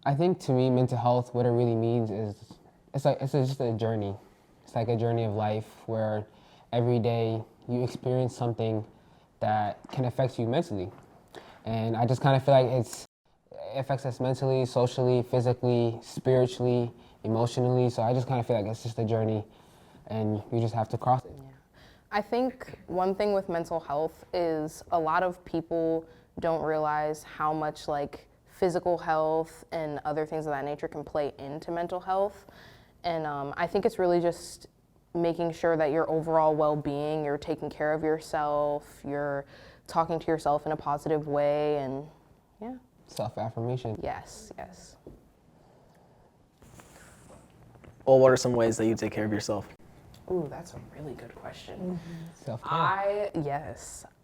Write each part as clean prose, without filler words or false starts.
I think to me, mental health, what it really means is it's just a journey. It's like a journey of life where every day you experience something that can affect you mentally. And I just kind of feel like it affects us mentally, socially, physically, spiritually, emotionally. So I just kind of feel like it's just a journey and you just have to cross it. I think one thing with mental health is a lot of people don't realize how much like physical health and other things of that nature can play into mental health. And I think it's really just making sure that your overall well-being, you're taking care of yourself, you're talking to yourself in a positive way, and yeah. Self-affirmation. Yes, yes. Well, what are some ways that you take care of yourself? Ooh, that's a really good question. Self-care.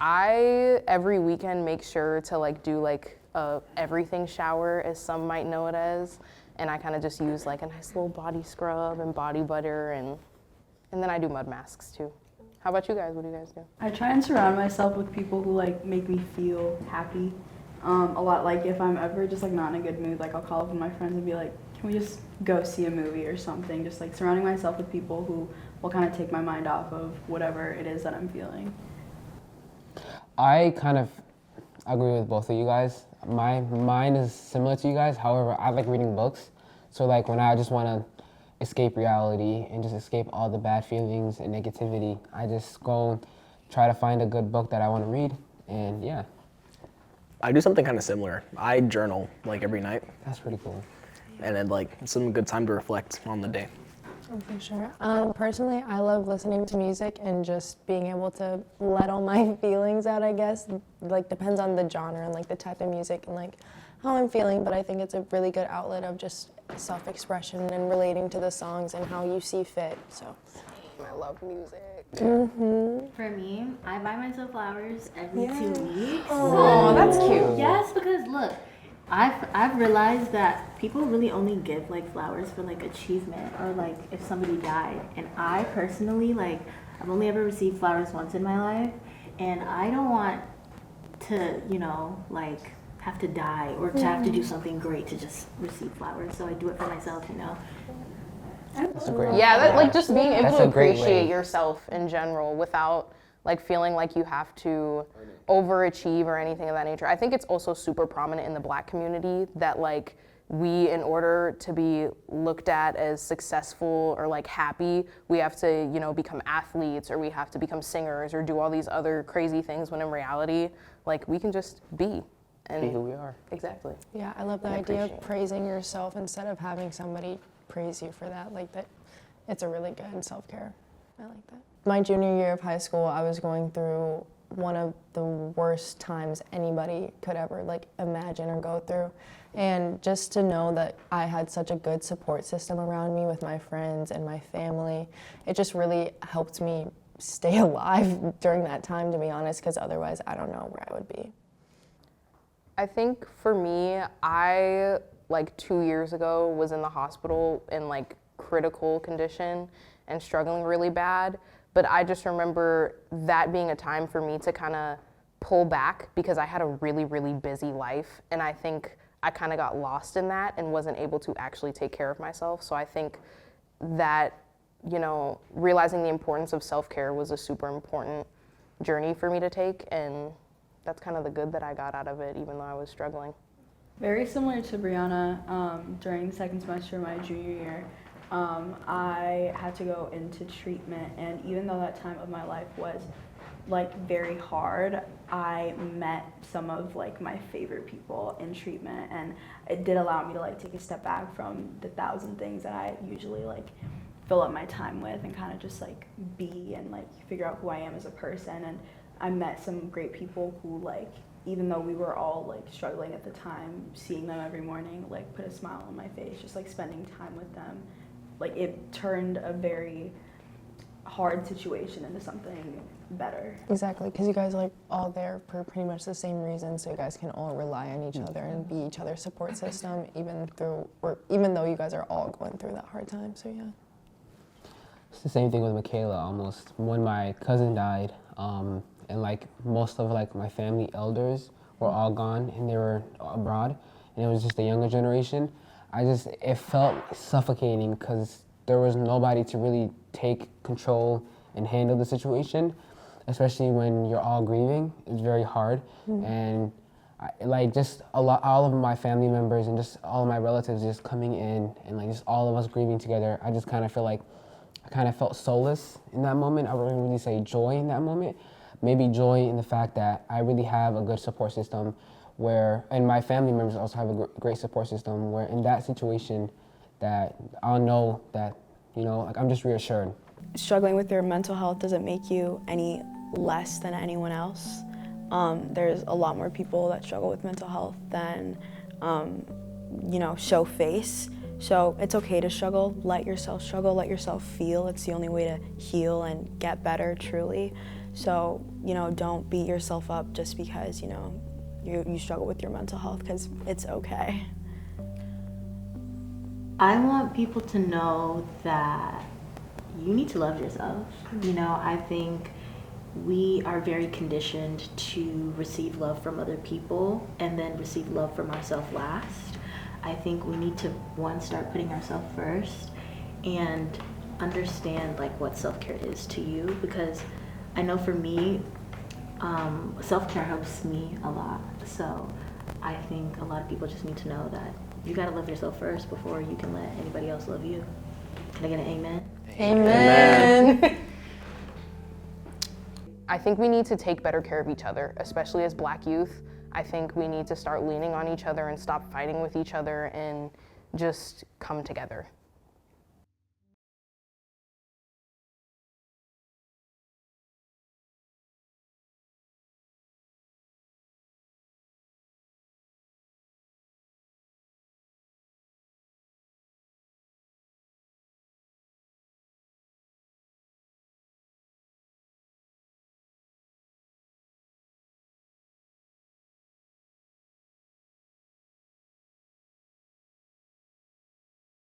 I every weekend make sure to like do like a everything shower, as some might know it as, and I kind of just use like a nice little body scrub and body butter, and then I do mud masks too. How about you guys? What do you guys do? I try and surround myself with people who like make me feel happy. A lot, like if I'm ever just like not in a good mood, like I'll call up with my friends and be like, can we just go see a movie or something? Just like surrounding myself with people who will kind of take my mind off of whatever it is that I'm feeling. I kind of agree with both of you guys. My mind is similar to you guys. However, I like reading books. So like when I just want to escape reality and just escape all the bad feelings and negativity, I just go try to find a good book that I want to read. And yeah, I do something kind of similar. I journal like every night, that's pretty cool. and then like it's some good time to reflect on the day. Oh, for sure. Personally, I love listening to music and just being able to let all my feelings out, I guess. Like, depends on the genre and, like, the type of music and, like, how I'm feeling, but I think it's a really good outlet of just self-expression and relating to the songs and how you see fit, so. I love music. For me, I buy myself flowers every 2 weeks. Oh, that's cute. Yes, because look, I've realized that people really only give like flowers for like achievement or like if somebody died. And I personally like I've only ever received flowers once in my life, and I don't want to, like have to die or to have to do something great to just receive flowers. So I do it for myself, That's a great. Yeah, that, like just being able That's to a great appreciate way. yourself in general without like feeling like you have to overachieve or anything of that nature. I think it's also super prominent in the Black community that like we, in order to be looked at as successful or like happy, we have to, become athletes or we have to become singers or do all these other crazy things, when in reality, like we can just be. And Be who we are. Exactly. Yeah, I love the idea of praising yourself instead of having somebody praise you for that. Like that, it's a really good self-care. I like that. My junior year of high school, I was going through one of the worst times anybody could ever like imagine or go through. And just to know that I had such a good support system around me with my friends and my family, it just really helped me stay alive during that time, to be honest, because otherwise I don't know where I would be. I think for me, I like 2 years ago was in the hospital in like critical condition and struggling really bad. But I just remember that being a time for me to kind of pull back because I had a really, really busy life. And I think I kind of got lost in that and wasn't able to actually take care of myself. So I think that, realizing the importance of self-care was a super important journey for me to take. And that's kind of the good that I got out of it, even though I was struggling. Very similar to Brianna, during the second semester of my junior year, I had to go into treatment, and even though that time of my life was like very hard, I met some of like my favorite people in treatment, and it did allow me to like take a step back from the thousand things that I usually like fill up my time with and kind of just like be and like figure out who I am as a person. And I met some great people who like, even though we were all like struggling at the time, seeing them every morning like put a smile on my face, just like spending time with them, like it turned a very hard situation into something better. Exactly, because you guys are like all there for pretty much the same reason, so you guys can all rely on each other and be each other's support system, even though you guys are all going through that hard time. So yeah. It's the same thing with Michaela almost. When my cousin died, and like most of like my family elders were all gone and they were abroad, and it was just the younger generation. it felt suffocating because there was nobody to really take control and handle the situation, especially when you're all grieving. It's very hard. And just all of my family members and just all of my relatives just coming in and like just all of us grieving together, I just kind of feel like I kind of felt solace in that moment. I wouldn't really say joy in that moment. Maybe joy in the fact that I really have a good support system and my family members also have a great support system where in that situation that I'll know that, like I'm just reassured. Struggling with your mental health doesn't make you any less than anyone else. There's a lot more people that struggle with mental health than, show face. So it's okay to struggle. Let yourself struggle, let yourself feel. It's the only way to heal and get better, truly. So, don't beat yourself up just because, you struggle with your mental health, because it's okay. I want people to know that you need to love yourself. I think we are very conditioned to receive love from other people and then receive love from ourselves last. I think we need to, start putting ourselves first and understand like what self-care is to you, because I know for me, self-care helps me a lot. So I think a lot of people just need to know that you gotta love yourself first before you can let anybody else love you. Can I get an amen? Amen. I think we need to take better care of each other, especially as Black youth. I think we need to start leaning on each other and stop fighting with each other and just come together.